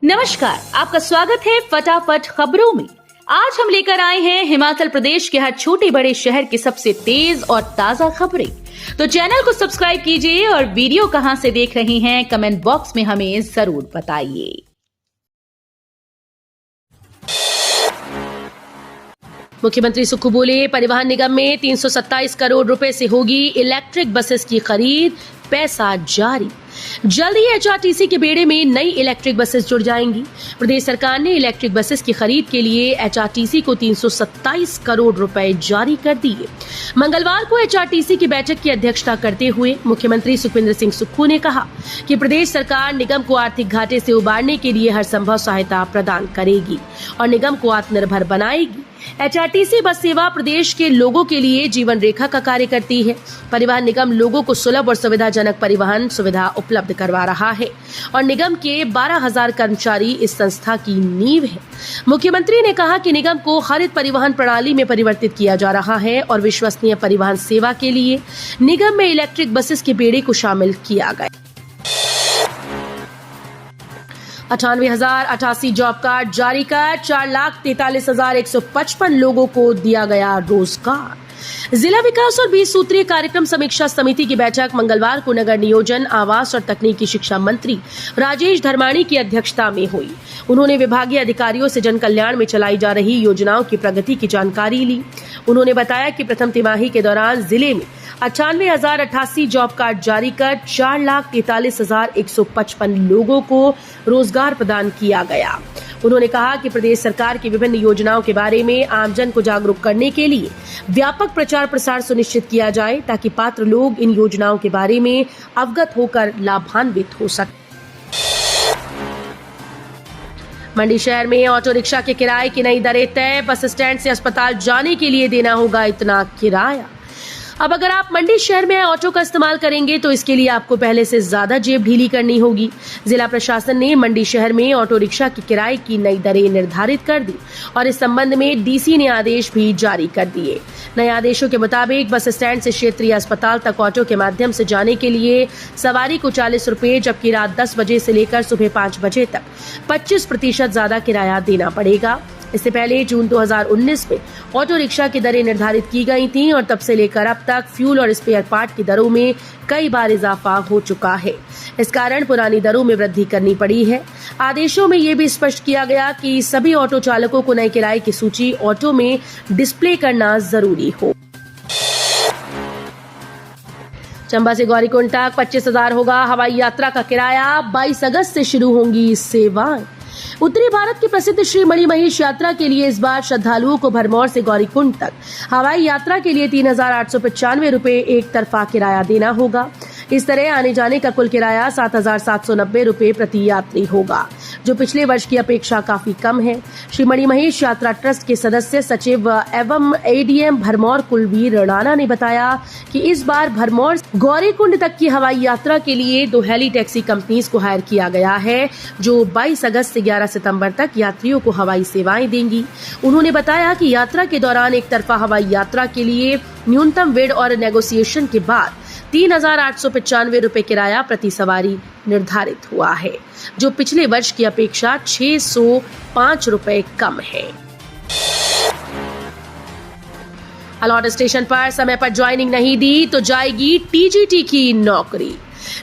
नमस्कार, आपका स्वागत है फटाफट खबरों में। आज हम लेकर आए हैं हिमाचल प्रदेश के हर छोटे बड़े शहर की सबसे तेज और ताजा खबरें। तो चैनल को सब्सक्राइब कीजिए और वीडियो कहां से देख रहे हैं कमेंट बॉक्स में हमें जरूर बताइए। मुख्यमंत्री सुक्खू बोले, परिवहन निगम में 327 करोड़ रुपए से होगी इलेक्ट्रिक बसेस की खरीद, पैसा जारी। जल्द ही एचआरटीसी के बेड़े में नई इलेक्ट्रिक बसेस जुड़ जाएंगी। प्रदेश सरकार ने इलेक्ट्रिक बसेस की खरीद के लिए एचआरटीसी को 327 करोड़ रुपए जारी कर दिए। मंगलवार को एचआरटीसी की बैठक की अध्यक्षता करते हुए मुख्यमंत्री सुखविंदर सिंह सुक्खू ने कहा कि प्रदेश सरकार निगम को आर्थिक घाटे से उबारने के लिए हर संभव सहायता प्रदान करेगी और निगम को आत्मनिर्भर बनाएगी। एचआरटीसी बस सेवा प्रदेश के लोगों के लिए जीवन रेखा का कार्य करती है। परिवहन निगम लोगों को सुलभ और सुविधाजनक परिवहन सुविधा उपलब्ध करवा रहा है और निगम के 12,000 कर्मचारी इस संस्था की नींव है। मुख्यमंत्री ने कहा कि निगम को हरित परिवहन प्रणाली में परिवर्तित किया जा रहा है और विश्वसनीय परिवहन सेवा के लिए निगम में इलेक्ट्रिक बसेस के बेड़े को शामिल किया गया। 98,088 जॉब कार्ड जारी कर 4,43,155 लोगों को दिया गया रोजगार। जिला विकास और 20 सूत्रीय कार्यक्रम समीक्षा समिति की बैठक मंगलवार को नगर नियोजन, आवास और तकनीकी शिक्षा मंत्री राजेश धर्माणी की अध्यक्षता में हुई। उन्होंने विभागीय अधिकारियों से जन कल्याण में चलाई जा रही योजनाओं की प्रगति की जानकारी ली। उन्होंने बताया कि प्रथम तिमाही के दौरान जिले में 98,088 जॉब कार्ड जारी कर 4,43,155 लोगों को रोजगार प्रदान किया गया। उन्होंने कहा कि प्रदेश सरकार की विभिन्न योजनाओं के बारे में आमजन को जागरूक करने के लिए व्यापक प्रचार प्रसार सुनिश्चित किया जाए ताकि पात्र लोग इन योजनाओं के बारे में अवगत होकर लाभान्वित हो सके। मंडी शहर में ऑटो रिक्शा के किराए की नई दरें तय। बस स्टैंड से अस्पताल जाने के लिए देना होगा इतना किराया। अब अगर आप मंडी शहर में ऑटो का इस्तेमाल करेंगे तो इसके लिए आपको पहले से ज्यादा जेब ढीली करनी होगी। जिला प्रशासन ने मंडी शहर में ऑटो रिक्शा के किराए की नई दरें निर्धारित कर दी और इस संबंध में डीसी ने आदेश भी जारी कर दिए। नए आदेशों के मुताबिक बस स्टैंड से क्षेत्रीय अस्पताल तक ऑटो के माध्यम से जाने के लिए सवारी को 40 रुपए, जबकि रात 10 बजे से लेकर सुबह 5 बजे तक 25% ज्यादा किराया देना पड़ेगा। इससे पहले जून 2019 में ऑटो रिक्शा की दरें निर्धारित की गई थीं और तब से लेकर अब तक फ्यूल और स्पेयर पार्ट की दरों में कई बार इजाफा हो चुका है। इस कारण पुरानी दरों में वृद्धि करनी पड़ी है। आदेशों में ये भी स्पष्ट किया गया कि सभी ऑटो चालकों को नए किराए की सूची ऑटो में डिस्प्ले करना जरूरी हो। चंबा से गौरीकुंड तक 25,000 होगा हवाई यात्रा का किराया। 22 अगस्त से शुरू होंगी सेवाएं। उत्तरी भारत की प्रसिद्ध श्री मणिमहेश यात्रा के लिए इस बार श्रद्धालुओं को भरमौर से गौरीकुंड तक हवाई यात्रा के लिए 3,895 रुपए एक तरफा किराया देना होगा। इस तरह आने जाने का कुल किराया 7,790 रुपए प्रति यात्री होगा, जो पिछले वर्ष की अपेक्षा काफी कम है। श्री मणिमहेश यात्रा ट्रस्ट के सदस्य सचिव एवं एडीएम भरमौर कुलवीर राणा ने बताया कि इस बार भरमौर गौरीकुंड तक की हवाई यात्रा के लिए 2 हेली टैक्सी कंपनीज को हायर किया गया है, जो 22 अगस्त से 11 सितंबर तक यात्रियों को हवाई सेवाएं देंगी। उन्होंने बताया कि यात्रा के दौरान एक तरफा हवाई यात्रा के लिए न्यूनतम वेड और नेगोशिएशन के बाद 3,895 रुपए किराया प्रति सवारी निर्धारित हुआ है, जो पिछले वर्ष की अपेक्षा 605 रुपए कम है। अलॉट स्टेशन पर समय पर ज्वाइनिंग नहीं दी तो जाएगी टीजीटी की नौकरी।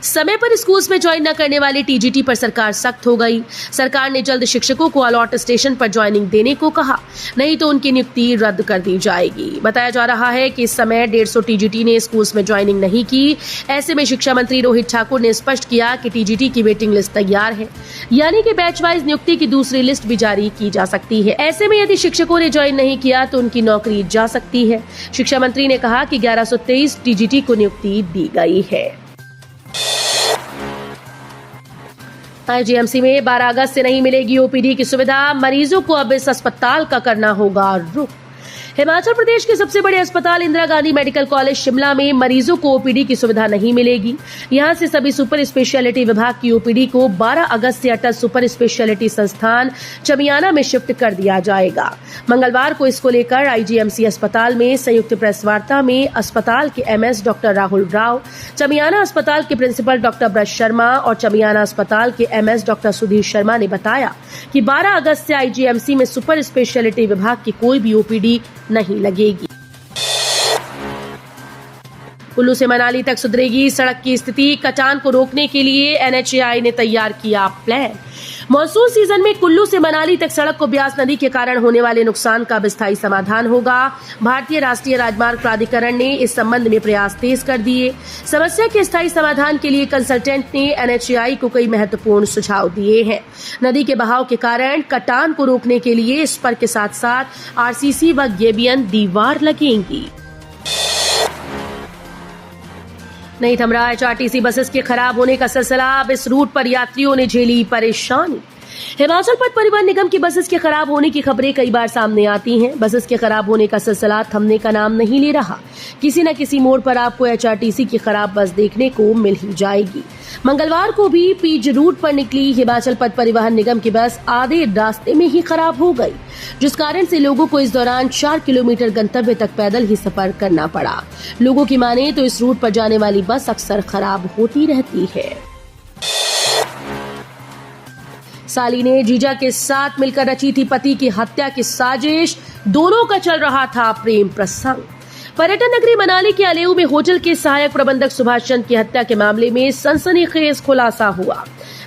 समय पर स्कूल्स में ज्वाइन न करने वाले टीजीटी पर सरकार सख्त हो गई। सरकार ने जल्द शिक्षकों को अलॉट स्टेशन पर ज्वाइनिंग देने को कहा, नहीं तो उनकी नियुक्ति रद्द कर दी जाएगी। बताया जा रहा है कि इस समय 150 टीजीटी ने स्कूल्स में ज्वाइनिंग नहीं की। ऐसे में शिक्षा मंत्री रोहित ठाकुर ने स्पष्ट किया कि टीजीटी की वेटिंग लिस्ट तैयार है, यानी कि बैच वाइज नियुक्ति की दूसरी लिस्ट भी जारी की जा सकती है। ऐसे में यदि शिक्षकों ने ज्वाइन नहीं किया तो उनकी नौकरी जा सकती है। शिक्षा मंत्री ने कहा कि 1123 टीजीटी को नियुक्ति दी गई है। आईजीएमसी में 12 अगस्त से नहीं मिलेगी ओपीडी की सुविधा। मरीजों को अब इस अस्पताल का करना होगा रुख। हिमाचल प्रदेश के सबसे बड़े अस्पताल इंदिरा गांधी मेडिकल कॉलेज शिमला में मरीजों को ओपीडी की सुविधा नहीं मिलेगी। यहां से सभी सुपर स्पेशलिटी विभाग की ओपीडी को 12 अगस्त से अटल सुपर स्पेशलिटी संस्थान चमियाना में शिफ्ट कर दिया जाएगा। मंगलवार को इसको लेकर आईजीएमसी अस्पताल में संयुक्त प्रेस वार्ता में अस्पताल के एमएस डॉक्टर राहुल राव, चमियाना अस्पताल के प्रिंसिपल डॉक्टर ब्रज शर्मा और चमियाना अस्पताल के एमएस डॉक्टर सुधीर शर्मा ने बताया कि 12 अगस्त से आईजीएमसी में सुपर स्पेशलिटी विभाग की कोई भी ओपीडी नहीं लगेगी। कुल्लू से मनाली तक सुधरेगी सड़क की स्थिति, कटान को रोकने के लिए एनएचएआई ने तैयार किया प्लान। मॉनसून सीजन में कुल्लू से मनाली तक सड़क को ब्यास नदी के कारण होने वाले नुकसान का स्थायी समाधान होगा। भारतीय राष्ट्रीय राजमार्ग प्राधिकरण ने इस संबंध में प्रयास तेज कर दिए। समस्या के स्थायी समाधान के लिए कंसल्टेंट ने एनएचएआई को कई महत्वपूर्ण सुझाव दिए हैं। नदी के बहाव के कारण कटान को रोकने के लिए इस पर के साथ साथ आरसीसी व गेबियन दीवार लगेंगी। नहीं थम रहा एचआरटीसी बसेस के खराब होने का सिलसिला, अब इस रूट पर यात्रियों ने झेली परेशानी। हिमाचल पथ परिवहन निगम की बसेस के खराब होने की खबरें कई बार सामने आती हैं। बसेस के खराब होने का सिलसिला थमने का नाम नहीं ले रहा। किसी न किसी मोड़ पर आपको एचआरटीसी की खराब बस देखने को मिल ही जाएगी। मंगलवार को भी पीज रूट पर निकली हिमाचल पथ परिवहन निगम की बस आधे रास्ते में ही खराब हो गई, जिस कारण से लोगों को इस दौरान 4 किलोमीटर गंतव्य तक पैदल ही सफर करना पड़ा। लोगों की माने तो इस रूट पर जाने वाली बस अक्सर खराब होती रहती है। साली ने जीजा के साथ मिलकर रची थी पति की हत्या की साजिश, दोनों का चल रहा था प्रेम प्रसंग। पर्यटन नगरी मनाली के अलेऊ में होटल के सहायक प्रबंधक सुभाष चंद की हत्या के मामले में सनसनीखेज खुलासा हुआ।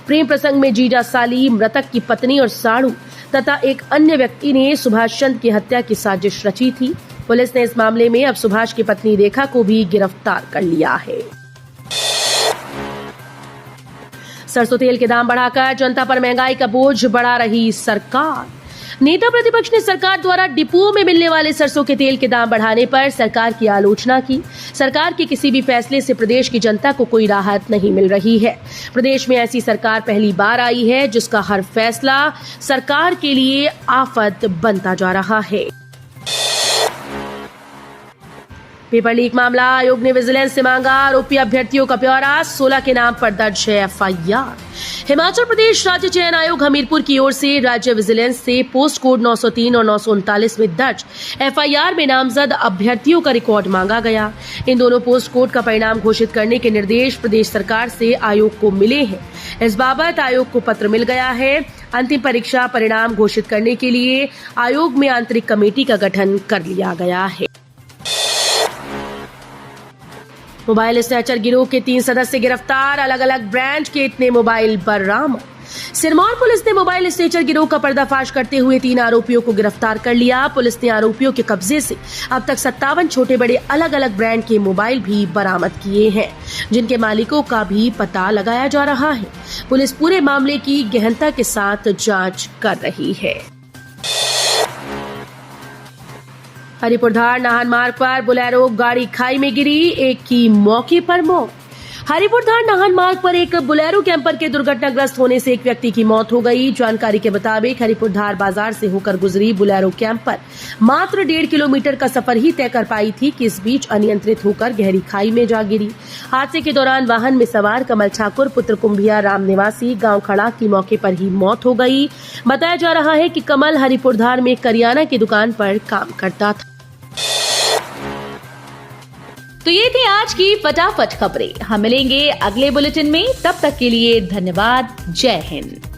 प्रेम प्रसंग में जीजा साली, मृतक की पत्नी और साड़ू तथा एक अन्य व्यक्ति ने सुभाष चंद की हत्या की साजिश रची थी। पुलिस ने इस मामले में अब सुभाष की पत्नी रेखा को भी गिरफ्तार कर लिया है। सरसों तेल के दाम बढ़ाकर जनता पर महंगाई का बोझ बढ़ा रही सरकार। नेता प्रतिपक्ष ने सरकार द्वारा डिपुओं में मिलने वाले सरसों के तेल के दाम बढ़ाने पर सरकार की आलोचना की। सरकार के किसी भी फैसले से प्रदेश की जनता को कोई राहत नहीं मिल रही है। प्रदेश में ऐसी सरकार पहली बार आई है जिसका हर फैसला सरकार के लिए आफत बनता जा रहा है। पेपर लीक मामला, आयोग ने विजिलेंस से मांगा आरोपी अभ्यर्थियों का ब्यौरा, 16 के नाम पर दर्ज है एफआईआर। हिमाचल प्रदेश राज्य चयन आयोग हमीरपुर की ओर से राज्य विजिलेंस से पोस्ट कोड 903 और 939 में दर्ज एफआईआर में नामजद अभ्यर्थियों का रिकॉर्ड मांगा गया। इन दोनों पोस्ट कोड का परिणाम घोषित करने के निर्देश प्रदेश सरकार से आयोग को मिले हैं। इस बाबत आयोग को पत्र मिल गया है। अंतिम परीक्षा परिणाम घोषित करने के लिए आयोग में आंतरिक कमेटी का गठन कर लिया गया है। मोबाइल स्नैचर गिरोह के 3 सदस्य गिरफ्तार, अलग अलग ब्रांड के इतने मोबाइल बरामद। सिरमौर पुलिस ने मोबाइल स्नैचर गिरोह का पर्दाफाश करते हुए 3 आरोपियों को गिरफ्तार कर लिया। पुलिस ने आरोपियों के कब्जे से अब तक 57 छोटे बड़े अलग अलग ब्रांड के मोबाइल भी बरामद किए हैं, जिनके मालिकों का भी पता लगाया जा रहा है। पुलिस पूरे मामले की गहनता के साथ जांच कर रही है। हरिपुरधार नाहन मार्ग पर बोलेरो गाड़ी खाई में गिरी, एक की मौके पर मौत। हरिपुरधार नाहन मार्ग पर एक बोलेरो कैंपर के दुर्घटनाग्रस्त होने से एक व्यक्ति की मौत हो गई। जानकारी के मुताबिक हरिपुरधार बाजार से होकर गुजरी बोलेरो कैंपर मात्र 1.5 किलोमीटर का सफर ही तय कर पाई थी कि इस बीच अनियंत्रित होकर गहरी खाई में जा गिरी। हादसे के दौरान वाहन में सवार कमल ठाकुर पुत्र कुंभिया राम निवासी गांव खड़ा की मौके पर ही मौत हो गई। बताया जा रहा है कि कमल हरिपुरधार में करियाना की दुकान पर काम करता था। तो ये थी आज की फटाफट खबरें। हम मिलेंगे अगले बुलेटिन में, तब तक के लिए धन्यवाद। जय हिंद।